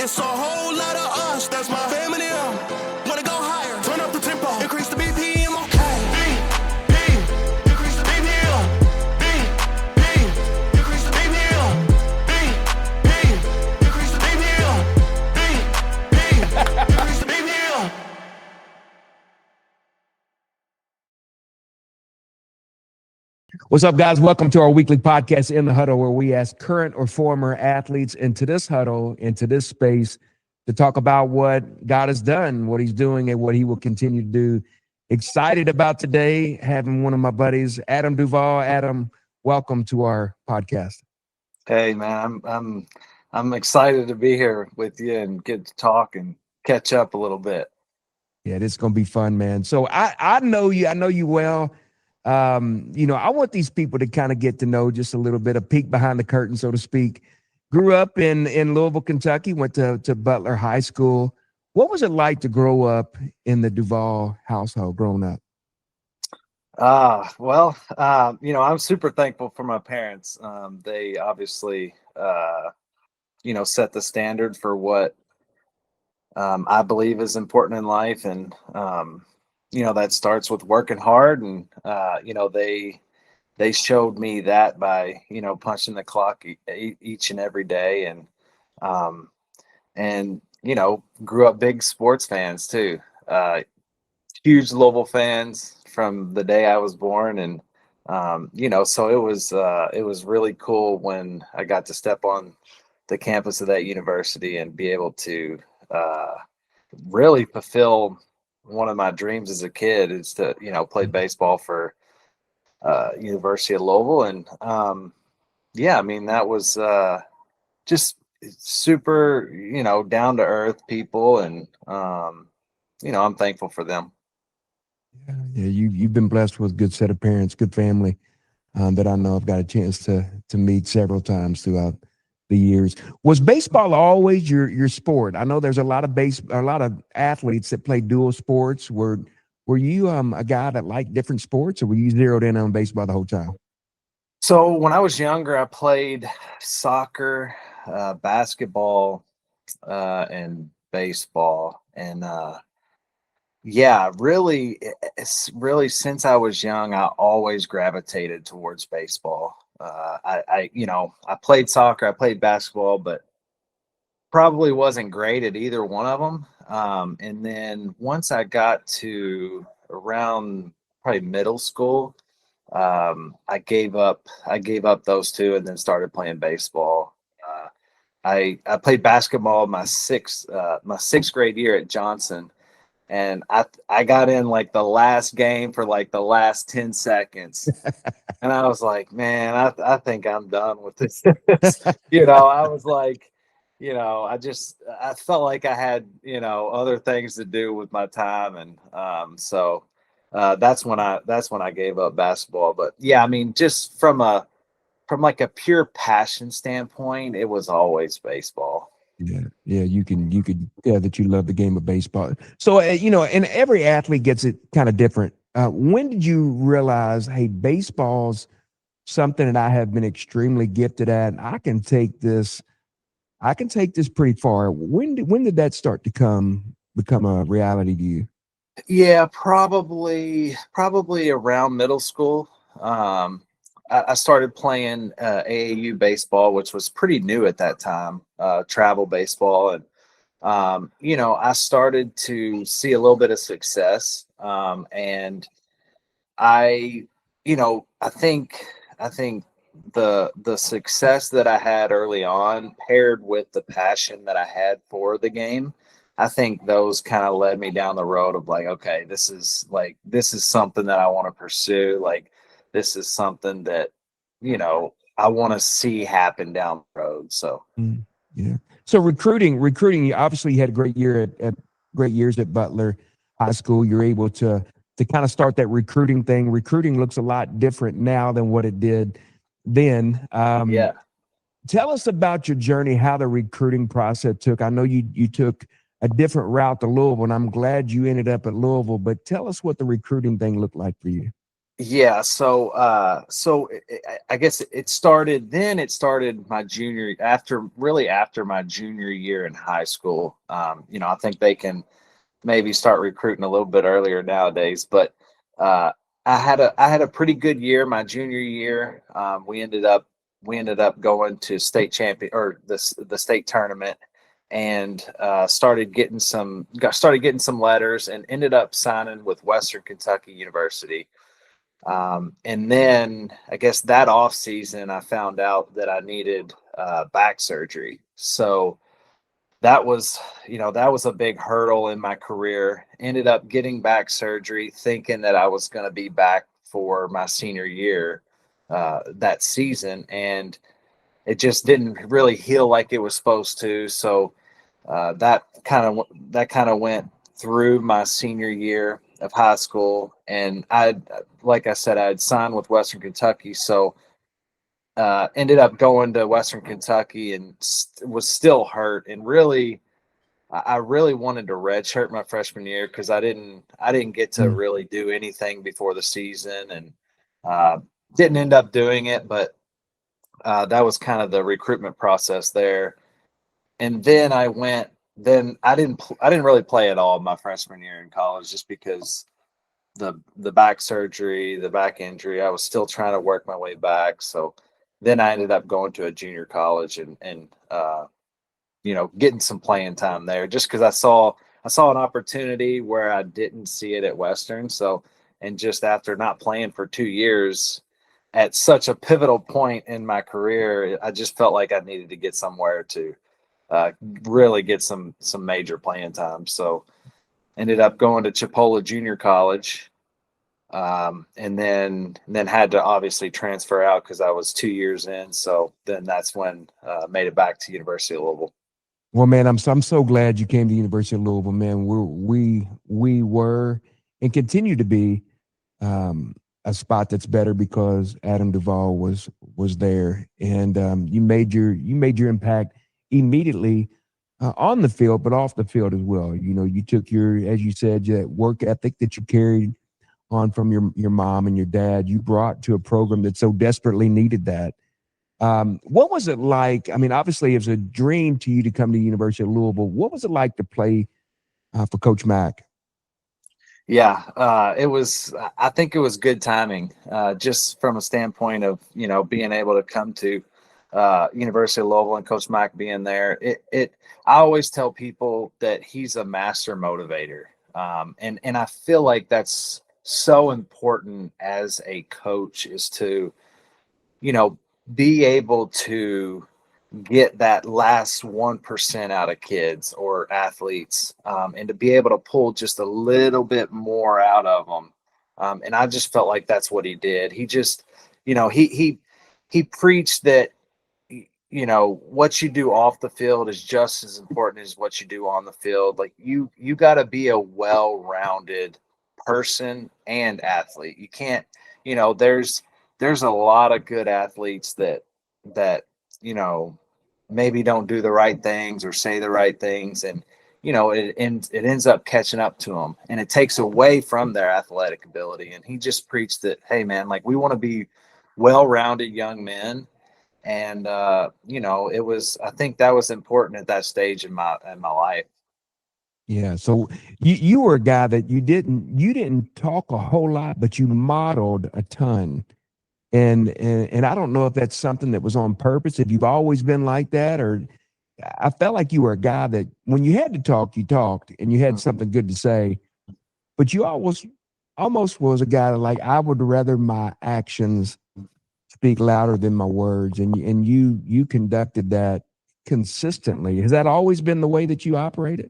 It's a whole lot of us, that's my family. Wanna go higher, turn up the tempo, increase the BPM, okay. Increase the BPM. Increase the BPM. Increase the BPM. Increase the BPM. What's up, guys? Welcome to our weekly podcast, In the Huddle, where we ask current or former athletes into this huddle, into this space, to talk about what God has done, what he's doing, and what he will continue to do. Excited about today having one of my buddies, Adam Duvall. Adam, welcome to our podcast. Hey, man, I'm excited to be here with you and get to talk and catch up a little bit. Yeah, this is gonna be fun, man. So I know you. I know you well. I want these people to kind of get to know just a little bit, a peek behind the curtain, so to speak. Grew up in Louisville, Kentucky, went to Butler High School. What was it like to grow up in the Duvall household growing up? I'm super thankful for my parents. They obviously, set the standard for what I believe is important in life. And, that starts with working hard. And, they showed me that by, punching the clock each and every day. And grew up big sports fans too. Huge Louisville fans from the day I was born. And, so it was really cool when I got to step on the campus of that university and be able to really fulfill one of my dreams as a kid, is to, play baseball for University of Louisville. And that was just super, down to earth people. And, I'm thankful for them. Yeah, you've been blessed with a good set of parents, good family that I know I've got a chance to meet several times throughout the years. Was baseball always your sport? I know there's a lot of athletes that play dual sports. Were you a guy that liked different sports, or were you zeroed in on baseball the whole time? So when I was younger, I played soccer, basketball, and baseball. And really since I was young, I always gravitated towards baseball. I played soccer, I played basketball, but probably wasn't great at either one of them. And then once I got to around probably middle school, I gave up those two and then started playing baseball. I played basketball my sixth grade year at Johnson. And I got in like the last game for like the last 10 seconds. And I was like, man, I think I'm done with this. I was like, I felt like I had, other things to do with my time. And so that's when I gave up basketball. But yeah, I mean, just from like a pure passion standpoint, it was always baseball. Yeah, you could tell that you love the game of baseball. So, and every athlete gets it kind of different. When did you realize, hey, baseball's something that I have been extremely gifted at, and I can take this pretty far? When did that start to become a reality to you? Yeah, probably around middle school. I started playing AAU baseball, which was pretty new at that time, travel baseball. And, I started to see a little bit of success. And I think the success that I had early on, paired with the passion that I had for the game, I think those kind of led me down the road of like, okay, this is something that I want to pursue. Like, this is something that, I want to see happen down the road. So, yeah. So recruiting, you obviously had a great years at Butler High School. You're able to kind of start that recruiting thing. Recruiting looks a lot different now than what it did then. Yeah. Tell us about your journey, how the recruiting process took. I know you took a different route to Louisville, and I'm glad you ended up at Louisville, but tell us what the recruiting thing looked like for you. Yeah, I guess it started then. It started my junior after my junior year in high school. I think they can maybe start recruiting a little bit earlier nowadays, but uh, I had a pretty good year my junior year. We ended up going to state champion or the state tournament, and started getting some letters, and ended up signing with Western Kentucky University. And then I guess that off season, I found out that I needed back surgery. So that was a big hurdle in my career. Ended up getting back surgery, thinking that I was going to be back for my senior year that season, and it just didn't really heal like it was supposed to. So that kind of went through my senior year of high school, and like I said, I'd signed with Western Kentucky, so ended up going to Western Kentucky and was still hurt, and really, I really wanted to redshirt my freshman year because I didn't get to Mm. really do anything before the season, and uh, didn't end up doing it, but that was kind of the recruitment process there. And then I went. Then I didn't really play at all my freshman year in college, just because the back surgery, the back injury. I was still trying to work my way back. So then I ended up going to a junior college, and getting some playing time there, just because I saw an opportunity where I didn't see it at Western. So, and just after not playing for 2 years at such a pivotal point in my career, I just felt like I needed to get somewhere to uh, really get some major playing time. So ended up going to Chipola Junior College, and then had to obviously transfer out because I was 2 years in. So then that's when made it back to University of Louisville. Well, man, I'm so glad you came to University of Louisville, man. We were and continue to be um, a spot that's better because Adam Duvall was there, and you made your impact immediately on the field, but off the field as well. You took your, as you said, your work ethic that you carried on from your mom and your dad. You brought to a program that so desperately needed that. What was it like? I mean, obviously, it was a dream to you to come to the University of Louisville. What was it like to play for Coach Mack? Yeah, it was. I think it was good timing, just from a standpoint of being able to come to University of Louisville and Coach Mack being there. I always tell people that he's a master motivator, and I feel like that's so important as a coach, is to you know be able to get that last 1% out of kids or athletes, and to be able to pull just a little bit more out of them. And I just felt like that's what he did. He just, he preached that, what you do off the field is just as important as what you do on the field. Like you got to be a well-rounded person and athlete. You can't, there's a lot of good athletes that you know maybe don't do the right things or say the right things, and it ends up catching up to them, and it takes away from their athletic ability. And he just preached that, hey man, like, we want to be well-rounded young men. And I think that was important at that stage in my life. Yeah. So you were a guy that you didn't talk a whole lot, but you modeled a ton. And I don't know if that's something that was on purpose, if you've always been like that, or I felt like you were a guy that when you had to talk, you talked and you had something good to say, but you almost was a guy that, like, I would rather my actions speak louder than my words. And you conducted that consistently. Has that always been the way that you operated?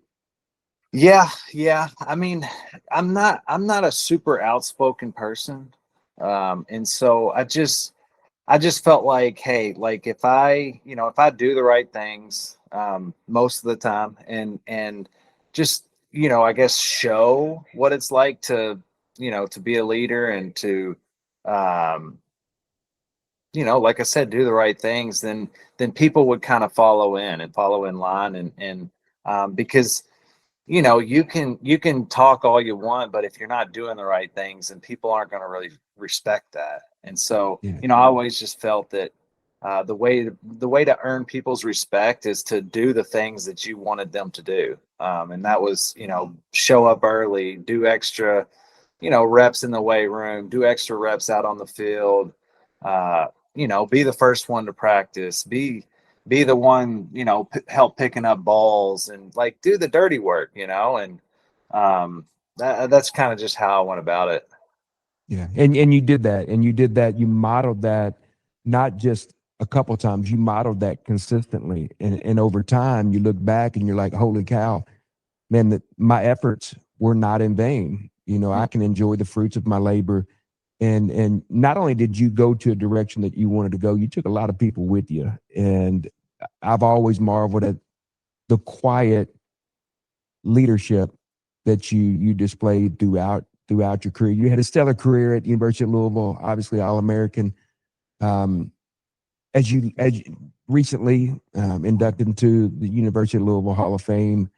Yeah, yeah. I mean, I'm not a super outspoken person. And so I just felt like, hey, like, if I do the right things most of the time, and just, I guess, show what it's like to be a leader, and to um like I said, do the right things, then people would kind of follow in line. And because you can talk all you want, but if you're not doing the right things, then people aren't going to really respect that. And so, Yeah. I always just felt that the way to earn people's respect is to do the things that you wanted them to do. And that was, show up early, do extra, reps in the weight room, do extra reps out on the field, be the first one to practice, be the one, help picking up balls and like do the dirty work, and that's kind of just how I went about it. Yeah. And you did that, you modeled that not just a couple times, you modeled that consistently. And over time you look back and you're like, holy cow, man, that my efforts were not in vain. I can enjoy the fruits of my labor. And not only did you go to a direction that you wanted to go, you took a lot of people with you. And I've always marveled at the quiet leadership that you displayed throughout your career. You had a stellar career at University of Louisville, obviously All-American. As you recently inducted into the University of Louisville Hall of Fame.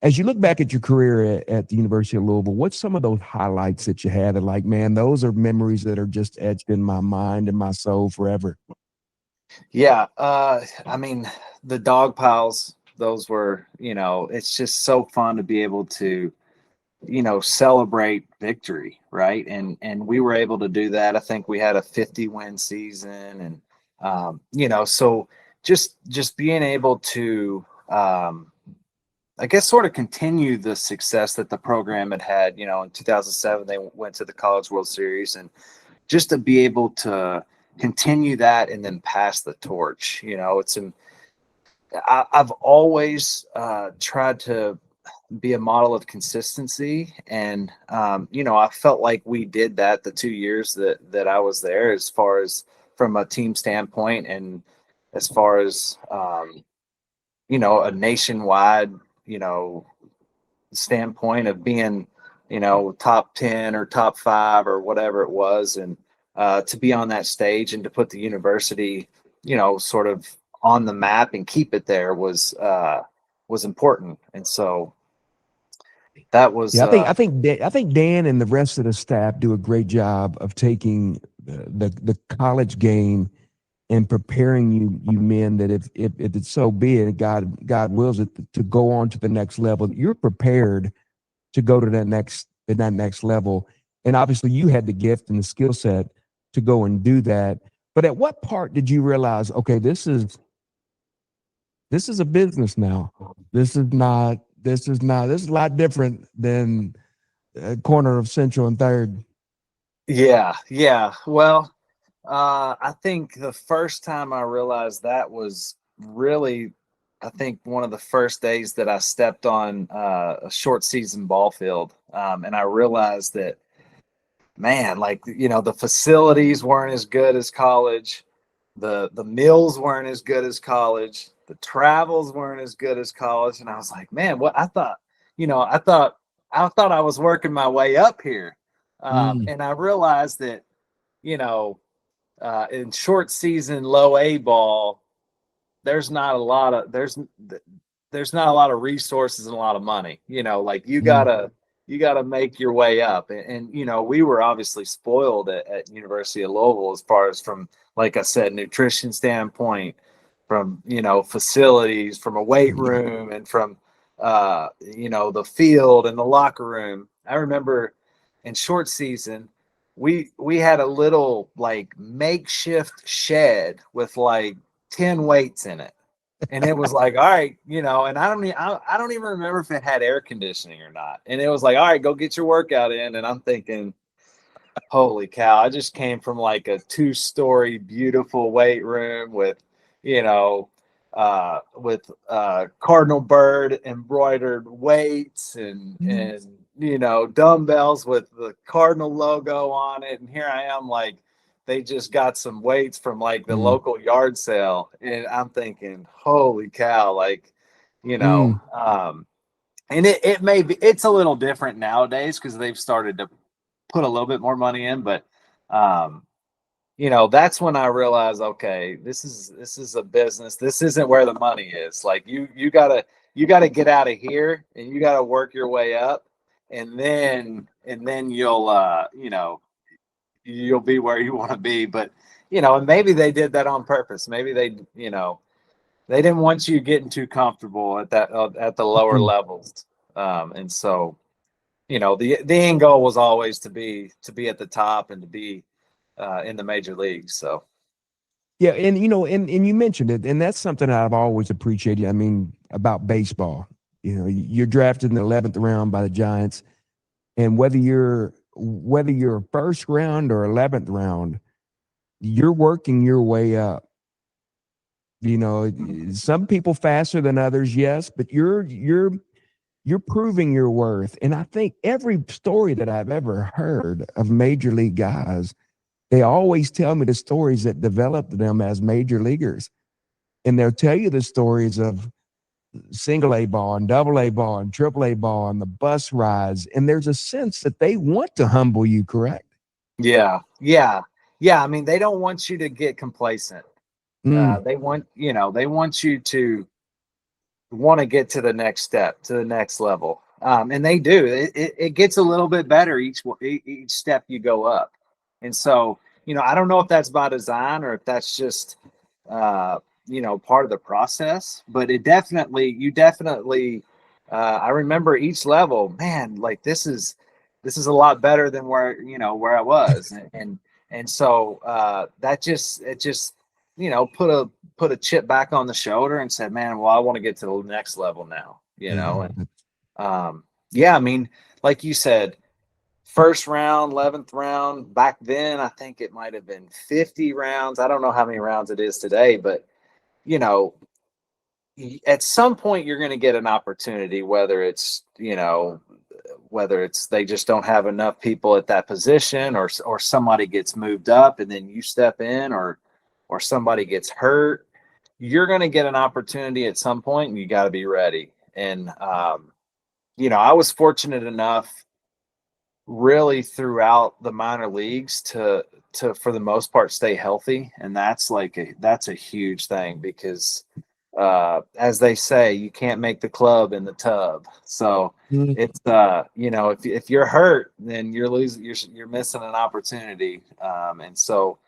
As you look back at your career at the University of Louisville, what's some of those highlights that you had that like, man, those are memories that are just etched in my mind and my soul forever? Yeah. I mean, the dog piles, those were, it's just so fun to be able to, celebrate victory. Right. And we were able to do that. I think we had a 50-win season and, so just being able to, I guess sort of continue the success that the program had. In 2007, they went to the College World Series, and just to be able to continue that and then pass the torch. I've always tried to be a model of consistency, and I felt like we did that the 2 years that I was there, as far as from a team standpoint, and as far as a nationwide standpoint of being top 10 or top 5 or whatever it was, and to be on that stage and to put the university sort of on the map and keep it there was important. And so that was I think Dan and the rest of the staff do a great job of taking the college game and preparing you men that if it's so be it, God wills it, to go on to the next level. You're prepared to go to that next level. And obviously you had the gift and the skill set to go and do that. But at what part did you realize, okay, this is a business now. This is a lot different than a corner of Central and Third. Yeah. Well, I think the first time I realized that was really, I think, one of the first days that I stepped on a short season ball field. And I realized that, man, like, the facilities weren't as good as college. The meals weren't as good as college. The travels weren't as good as college. And I was like, man, what I thought I was working my way up here. And I realized that, in short season low A ball, there's not a lot of resources and a lot of money. Like you gotta make your way up. And we were obviously spoiled at University of Louisville, as far as from, like I said, nutrition standpoint, from facilities, from a weight room, and from the field and the locker room. I remember in short season, we had a little like makeshift shed with like 10 weights in it. And it was like, all right, and I don't even remember if it had air conditioning or not. And it was like, all right, go get your workout in. And I'm thinking, holy cow, I just came from like a 2-story beautiful weight room with cardinal bird embroidered weights and dumbbells with the cardinal logo on it. And here I am, like, they just got some weights from like the local yard sale. And I'm thinking, holy cow, like, and it's a little different nowadays because they've started to put a little bit more money in, but that's when I realized, okay, this is a business. This isn't where the money is. Like you gotta get out of here and you gotta work your way up, and then you'll you'll be where you want to be. But, and maybe they did that on purpose. Maybe they didn't want you getting too comfortable at the lower Mhm. levels. And so, the end goal was always to be at the top and to be in the major leagues. So. Yeah, and and you mentioned it, and that's something I've always appreciated. I mean, about baseball. You're drafted in the 11th round by the Giants, and whether you're first round or 11th round, you're working your way up. Some people faster than others, yes, but you're proving your worth. And I think every story that I've ever heard of major league guys, they always tell me the stories that developed them as major leaguers. And they'll tell you the stories of single A ball and double A ball and triple A ball and the bus rides. And there's a sense that they want to humble you, correct? Yeah. Yeah. Yeah. I mean, they don't want you to get complacent. Mm, They want you to want to get to the next step, to the next level. And they do. It gets a little bit better each step you go up. And so, I don't know if that's by design or if that's just, part of the process, but you definitely, I remember each level, man, like this is a lot better than where I was. And so, it just, put a chip back on the shoulder and said, man, well, I want to get to the next level now, yeah. and, yeah, I mean, like you said, first round, 11th round, back then, I think it might've been 50 rounds. I don't know how many rounds it is today, but you know, at some point you're going to get an opportunity, whether it's they just don't have enough people at that position, or somebody gets moved up and then you step in, or somebody gets hurt. You're going to get an opportunity at some point, and you got to be ready. And I was fortunate enough, really throughout the minor leagues, to for the most part stay healthy, and that's a huge thing, because as they say, you can't make the club in the tub. So Mm, it's if you're hurt, then you're missing an opportunity. And so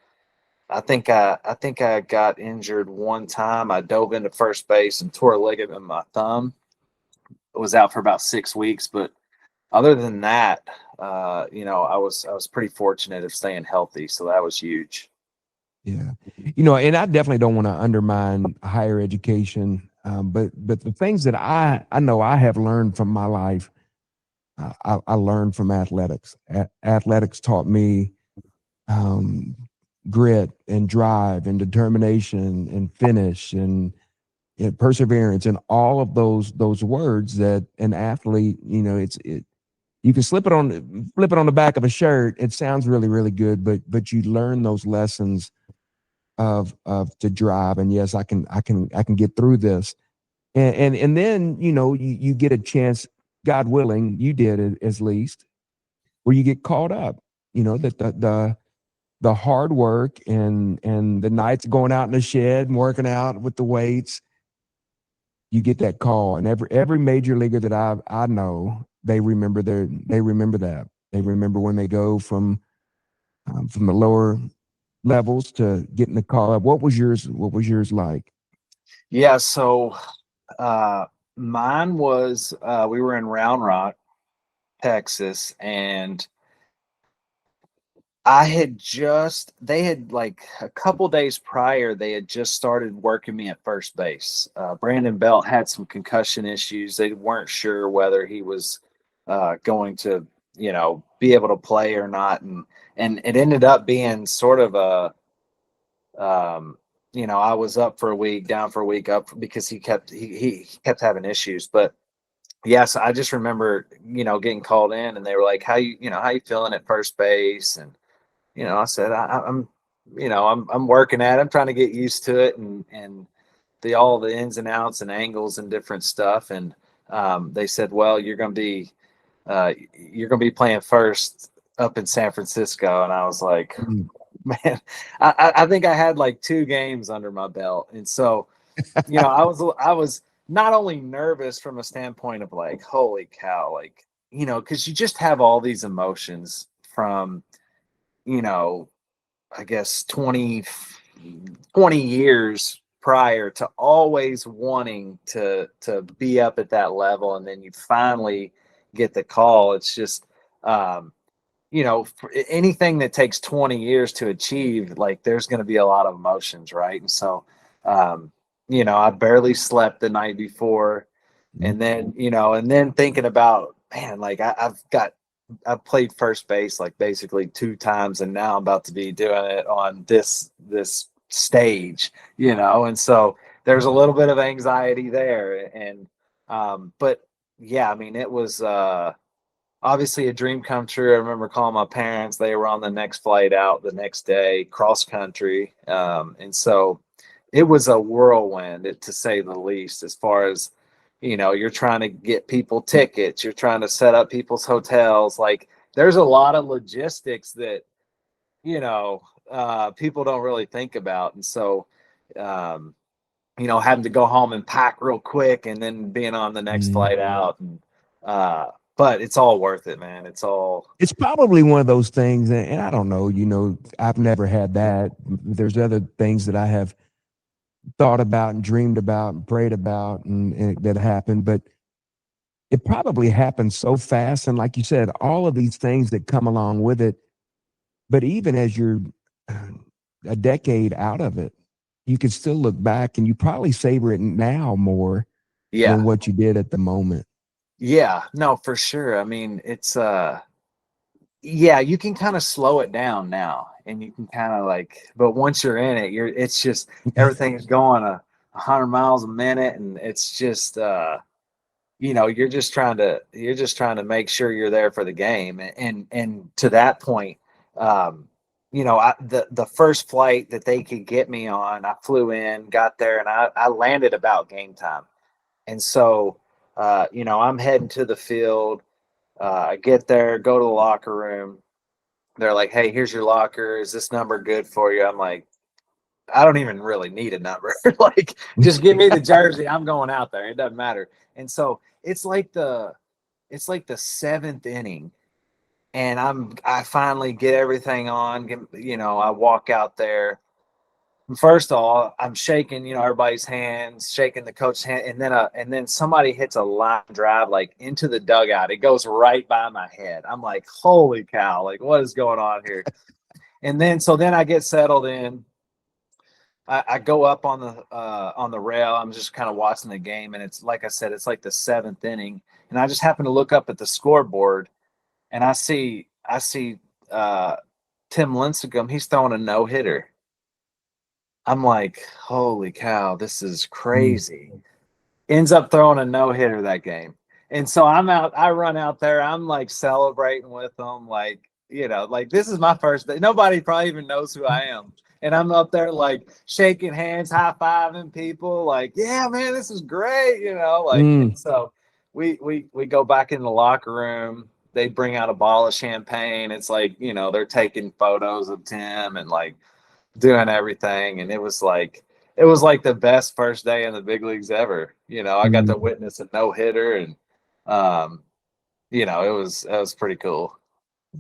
I think I got injured one time. I dove into first base and tore a ligament in my thumb. I was out for about 6 weeks, but other than that, I was pretty fortunate of staying healthy, so that was huge. yeah. And I definitely don't want to undermine higher education. But the things that I know I have learned from my life, I learned from athletics. Athletics taught me um, grit and drive and determination and finish and perseverance and all of those words that an athlete, you can flip it on the back of a shirt. It sounds really, really good, but you learn those lessons of to drive. And yes, I can get through this. And then, you get a chance, God willing, you did it at least, where you get caught up, that the hard work and the nights going out in the shed and working out with the weights, you get that call. And every major leaguer that I know, they remember that. They remember when they go from the lower levels to getting the call up. What was yours like? Yeah, so mine was, we were in Round Rock, Texas, and they had, like, a couple days prior, they had just started working me at first base. Brandon Belt had some concussion issues. They weren't sure whether he was going to, be able to play or not. And it ended up being sort of I was up for a week, down for a week, up because he kept having issues. But yes, I just remember, getting called in, and they were like, how you feeling at first base? And I said, I'm working at it. I'm trying to get used to it, and all the ins and outs and angles and different stuff. And they said, well, you're gonna be playing first up in San Francisco. And I was like, Mm. man, I think I had like 2 games under my belt, and so I was not only nervous from a standpoint of like, holy cow, like, because you just have all these emotions from I guess 20 years prior to always wanting to be up at that level, and then you finally get the call. It's just for anything that takes 20 years to achieve, like there's going to be a lot of emotions, right? And so I barely slept the night before, and then thinking about, man, like I've played first base like basically 2 times, and now I'm about to be doing it on this stage, and so there's a little bit of anxiety there. And but yeah, I mean, it was obviously a dream come true. I remember calling my parents. They were on the next flight out the next day, cross country. And so it was a whirlwind, to say the least, as far as, you're trying to get people tickets, you're trying to set up people's hotels. Like, there's a lot of logistics that, people don't really think about. And so, having to go home and pack real quick and then being on the next flight out. And, but it's all worth it, man. It's probably one of those things, and I don't know, I've never had that. There's other things that I have thought about and dreamed about and prayed about and that happened, but it probably happened so fast. And like you said, all of these things that come along with it. But even as you're a decade out of it, you can still look back and you probably savor it now more than what you did at the moment. Yeah, no, for sure. I mean, it's you can kind of slow it down now, and you can kind of but once you're in it, it's just everything's going 100 miles a minute, and it's just you're just trying to make sure you're there for the game. And to that point, the first flight that they could get me on, I flew in, got there, and I landed about game time. And so I'm heading to the field. I get there, go to the locker room. They're like, "Hey, here's your locker. Is this number good for you?" I'm like, "I don't even really need a number. Like, just give me the jersey. I'm going out there. It doesn't matter." And so it's like the 7th inning, and I finally get everything on. I walk out there. First of all, I'm shaking, everybody's hands, shaking the coach's hand, and then somebody hits a line drive into the dugout. It goes right by my head. I'm like, holy cow! Like, what is going on here? And then I get settled in. I go up on the rail. I'm just kind of watching the game, and it's like I said, it's like the 7th inning, and I just happen to look up at the scoreboard, and I see Tim Lincecum. He's throwing a no-hitter. I'm like, holy cow, this is crazy. Ends up throwing a no-hitter that game. And so I run out there. I'm like celebrating with them. This is my first day. Nobody probably even knows who I am. And I'm up there shaking hands, high-fiving people. Yeah, man, this is great. And so we go back in the locker room. They bring out a bottle of champagne. It's they're taking photos of Tim and doing everything, and it was like the best first day in the big leagues ever. I got to witness a no-hitter, and it was pretty cool.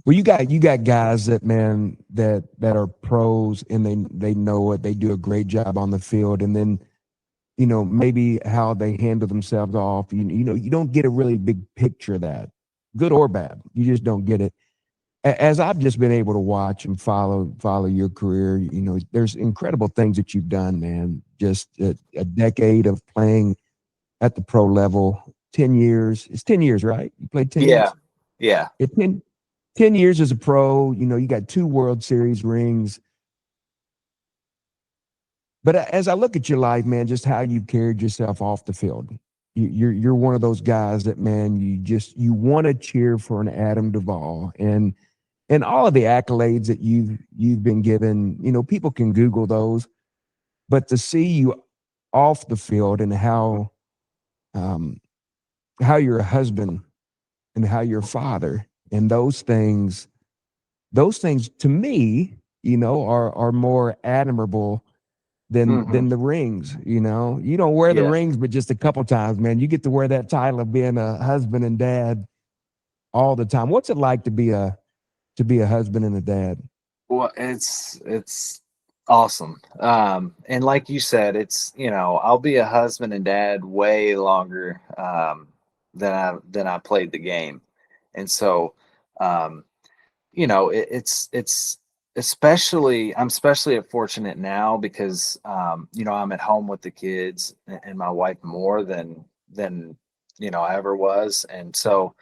Well, you got guys that are pros, and they know it. They do a great job on the field, and then maybe how they handle themselves off. You don't get a really big picture of that, good or bad. You just don't get it. As I've just been able to watch and follow your career, there's incredible things that you've done, man. Just a decade of playing at the pro level, 10 years. It's 10 years, right? You played 10 years? Yeah. 10 years as a pro, you got 2 World Series rings. But as I look at your life, man, just how you carried yourself off the field, you're one of those guys that, man, you want to cheer for an Adam Duvall, and all of the accolades that you've been given, people can Google those, but to see you off the field and how you're a husband and how you're a father, and those things to me, are more admirable than the rings. You don't wear the rings, but just a couple times, man, you get to wear that title of being a husband and dad all the time. What's it like to be a husband and a dad? Well, it's awesome. And like you said, it's, I'll be a husband and dad way longer than I played the game. And so um it's especially, I'm especially fortunate now because I'm at home with the kids and my wife more than I ever was. And so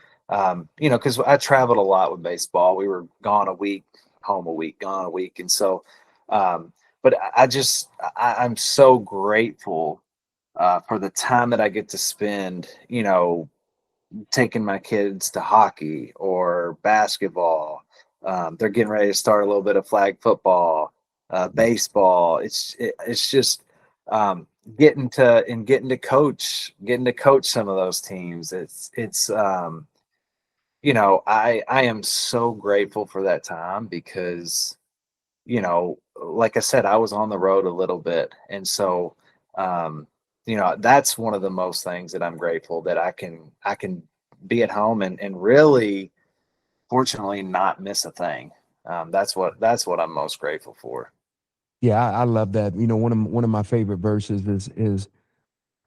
because I traveled a lot with baseball. We were gone a week, home a week, gone a week. And so but I'm so grateful for the time that I get to spend, taking my kids to hockey or basketball. They're getting ready to start a little bit of flag football, baseball. It's just getting to coach some of those teams. I am so grateful for that time because like I said, I was on the road a little bit, and so that's one of the most things that I'm grateful that I can be at home and really fortunately not miss a thing. That's what I'm most grateful for. Yeah, I love that. One of my favorite verses is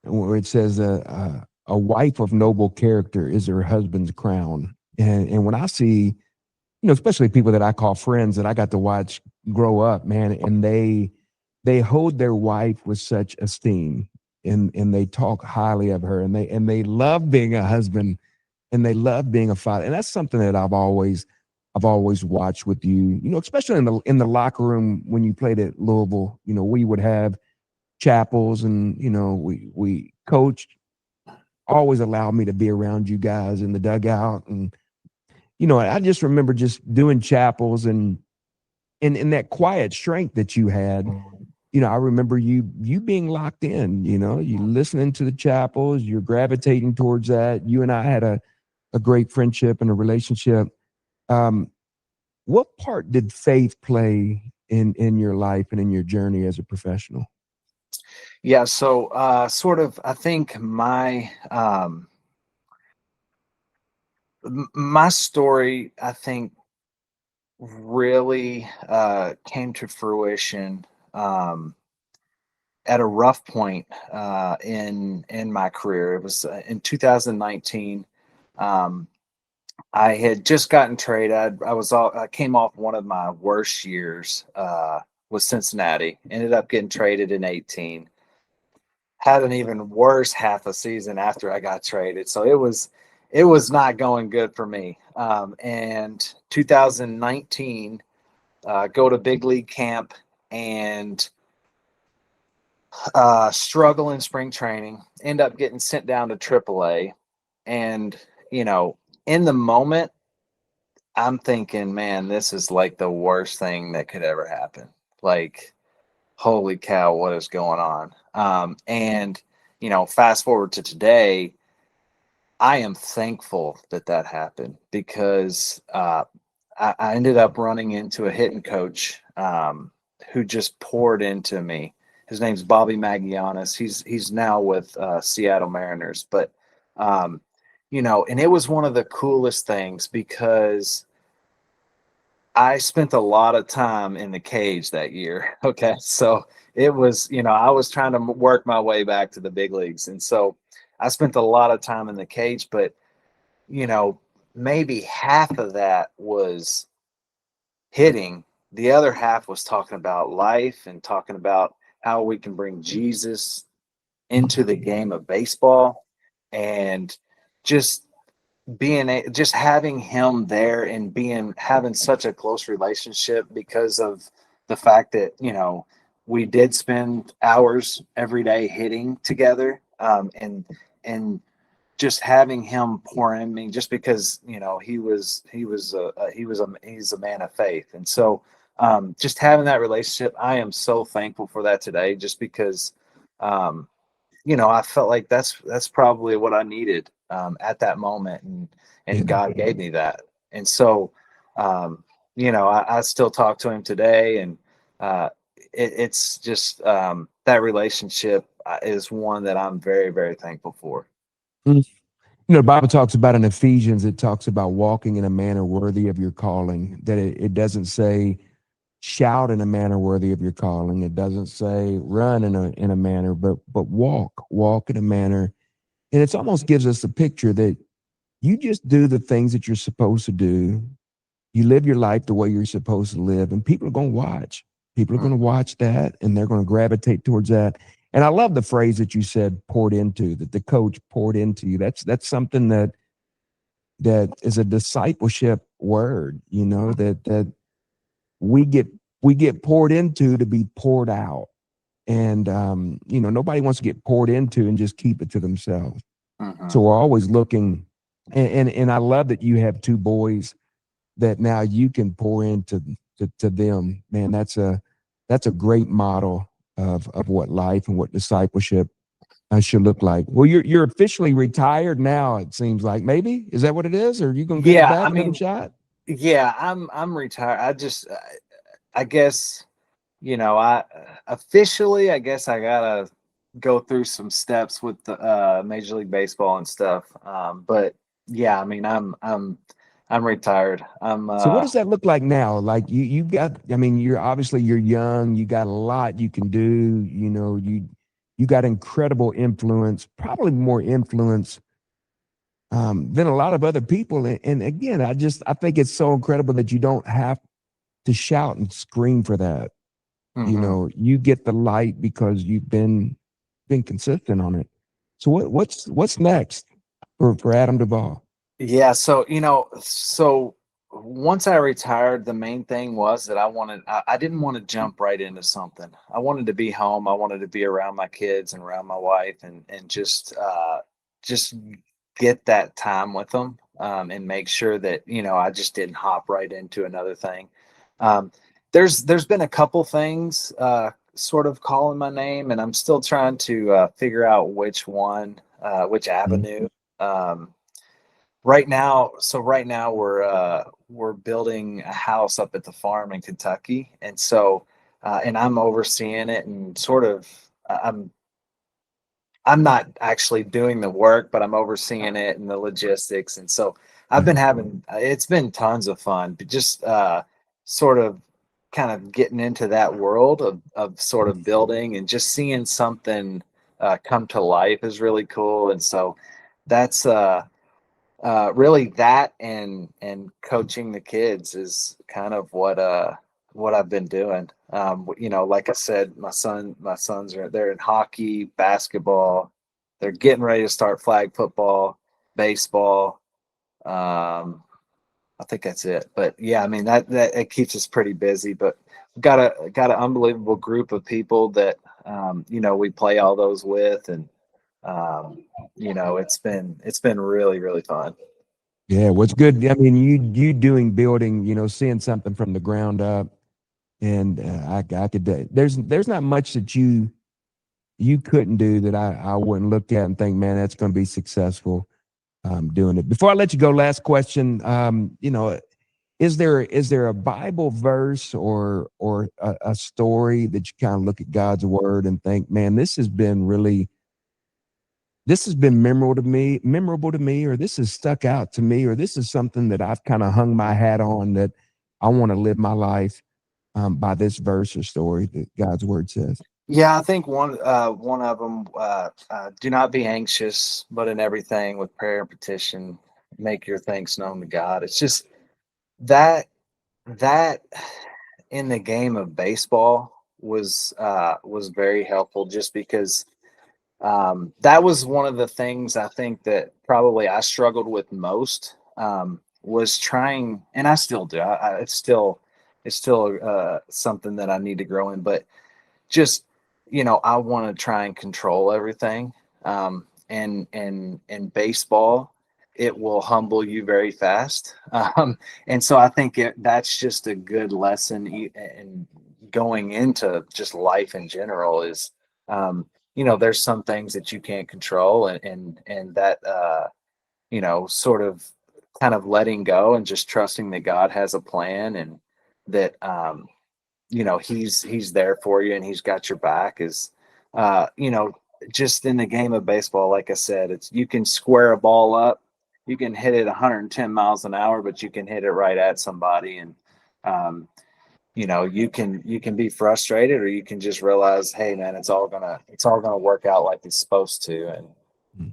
where it says, "A wife of noble character is her husband's crown." And when I see, especially people that I call friends that I got to watch grow up, man, and they hold their wife with such esteem, and they talk highly of her, and they love being a husband, and they love being a father, and that's something that I've always watched with you, especially in the locker room when you played at Louisville. We would have chapels, and we coached. Always allowed me to be around you guys in the dugout, and I just remember just doing chapels and in that quiet strength that you had. I remember you being locked in. You listening to the chapels, you're gravitating towards that. You and I had a great friendship and a relationship. Um, what part did faith play in your life and in your journey as a professional? Yeah, so sort of, I think my story, I think, really came to fruition at a rough point in my career. It was in 2019. Um, I had just gotten traded. I came off one of my worst years with Cincinnati. Ended up getting traded in 18. Had an even worse half a season after I got traded. So it was not going good for me. And 2019, go to big league camp and struggle in spring training. End up getting sent down to AAA, and you know, in the moment, I'm thinking, man, this is like the worst thing that could ever happen. Like, holy cow, what is going on? And fast forward to today, I am thankful that that happened because I ended up running into a hitting coach who just poured into me. His name's Bobby Magianis. He's now with Seattle Mariners, but and it was one of the coolest things because I spent a lot of time in the cage that year. Okay. So it was, I was trying to work my way back to the big leagues. And so I spent a lot of time in the cage, but, you know, maybe half of that was hitting. The other half was talking about life and talking about how we can bring Jesus into the game of baseball and just just having him there and having such a close relationship because of the fact that we did spend hours every day hitting together, and just having him pour in me just because he's a man of faith. And so just having that relationship, I am so thankful for that today, just because um I felt like that's probably what I needed at that moment, and Yeah. God gave me that. And so, I still talk to him today, and it's just that relationship is one that I'm very, very thankful for. Mm. The Bible talks about in Ephesians, it talks about walking in a manner worthy of your calling, that it doesn't say shout in a manner worthy of your calling. It doesn't say run in a manner, but walk in a manner. And it almost gives us a picture that you just do the things that you're supposed to do. You live your life the way you're supposed to live, and people are going to watch. People are going to watch that, and they're going to gravitate towards that. And I love the phrase that you said, poured into, that the coach poured into you. That's something that is a discipleship word, you know, that we get poured into to be poured out. And you know, nobody wants to get poured into and just keep it to themselves. So we're always looking, and I love that you have two boys that now you can pour into to them. Man, that's a great model of what life and what discipleship should look like. Well, you're officially retired now. It seems like, maybe, is that what it is, or are you gonna give it back, another shot? Yeah, I'm retired. I guess, you know, I officially, I guess I gotta go through some steps with the Major League Baseball and stuff. But yeah, I mean, I'm retired. So what does that look like now? Like you got, I mean, you're young, you got a lot you can do, you know, you got incredible influence, probably more influence than a lot of other people. And again, I think it's so incredible that you don't have to shout and scream for that. You know, you get the light because you've been consistent on it. So what's next for Adam Duvall? Yeah, so so once I retired, the main thing was that I didn't want to jump right into something. I wanted to be home. I wanted to be around my kids and around my wife, and just get that time with them, and make sure that I just didn't hop right into another thing. Um, there's been a couple things sort of calling my name, and I'm still trying to figure out which one, which avenue. Um, right now we're building a house up at the farm in Kentucky, and so and I'm overseeing it, and sort of I'm not actually doing the work, but I'm overseeing it and the logistics. And so I've been it's been tons of fun, but just sort of kind of getting into that world of sort of building and just seeing something come to life is really cool. And so that's really that, and coaching the kids is kind of what I've been doing. Like I said, my sons they're in hockey, basketball. They're getting ready to start flag football, baseball. I think that's it. But yeah, I mean that it keeps us pretty busy. But we've got an unbelievable group of people that we play all those with, and it's been really, really fun. Yeah, what's good? I mean, you doing building, you know, seeing something from the ground up, and I could. There's not much that you couldn't do that I wouldn't look at and think, man, that's going to be successful doing it. Before I let you go, last question. You know, is there a Bible verse or a story that you kind of look at God's word and think, man, this has been memorable to me, or this has stuck out to me, or this is something that I've kind of hung my hat on, that I want to live my life by this verse or story that God's word says? Yeah, I think one of them, do not be anxious, but in everything with prayer and petition, make your thanks known to God. It's just that that in the game of baseball was very helpful, just because that was one of the things I think that probably I struggled with most, was trying, and I still do. It's still something that I need to grow in, but just I want to try and control everything. And in baseball, it will humble you very fast. And so I think that's just a good lesson in going into just life in general, is there's some things that you can't control, and that sort of kind of letting go and just trusting that God has a plan, and that he's there for you, and he's got your back, is just in the game of baseball. Like I said, it's, you can square a ball up, you can hit it 110 miles an hour, but you can hit it right at somebody. And you can be frustrated, or you can just realize, hey man, it's all gonna work out like it's supposed to.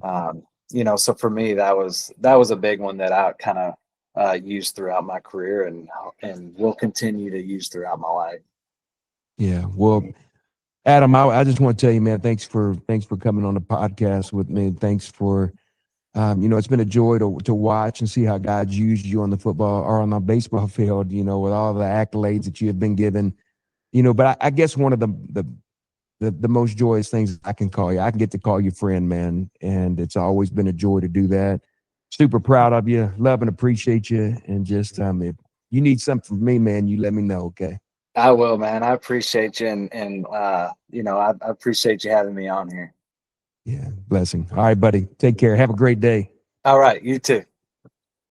And so for me, that was a big one that I kind of used throughout my career, and will continue to use throughout my life. Yeah. Well, Adam, I just want to tell you, man, thanks for coming on the podcast with me. Thanks for, it's been a joy to watch and see how God's used you on the football or on the baseball field, with all the accolades that you have been given, but I guess one of the most joyous things I can get to call you friend, man. And it's always been a joy to do that. Super proud of you, love and appreciate you. And just, if you need something from me, man, you let me know. Okay. I will, man. I appreciate you, and I appreciate you having me on here. Yeah, blessing. All right, buddy. Take care. Have a great day. All right, you too.